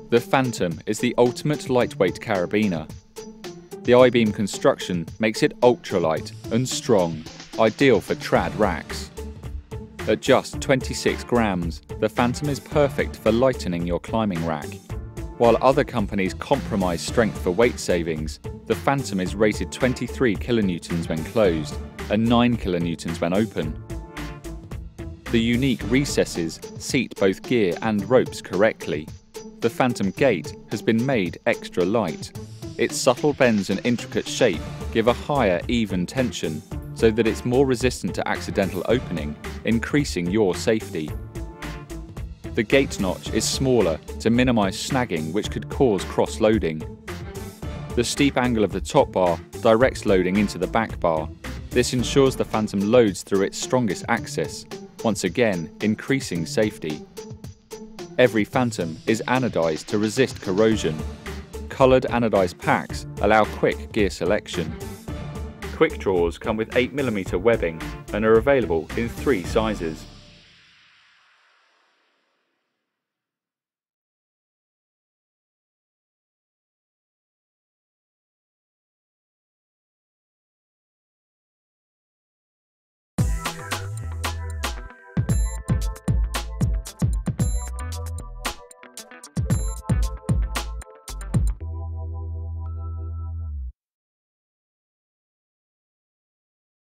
The Phantom is the ultimate lightweight carabiner. The I-beam construction makes it ultralight and strong, ideal for trad racks. At just 26 grams, the Phantom is perfect for lightening your climbing rack. While other companies compromise strength for weight savings, the Phantom is rated 23 kilonewtons when closed and 9 kilonewtons when open. The unique recesses seat both gear and ropes correctly. The Phantom gate has been made extra light. Its subtle bends and intricate shape give a higher even tension so that it's more resistant to accidental opening, increasing your safety. The gate notch is smaller to minimise snagging, which could cause cross-loading. The steep angle of the top bar directs loading into the back bar. This ensures the Phantom loads through its strongest axis, once again increasing safety. Every Phantom is anodised to resist corrosion. Coloured anodised packs allow quick gear selection. Quick draws come with 8mm webbing and are available in 3 sizes.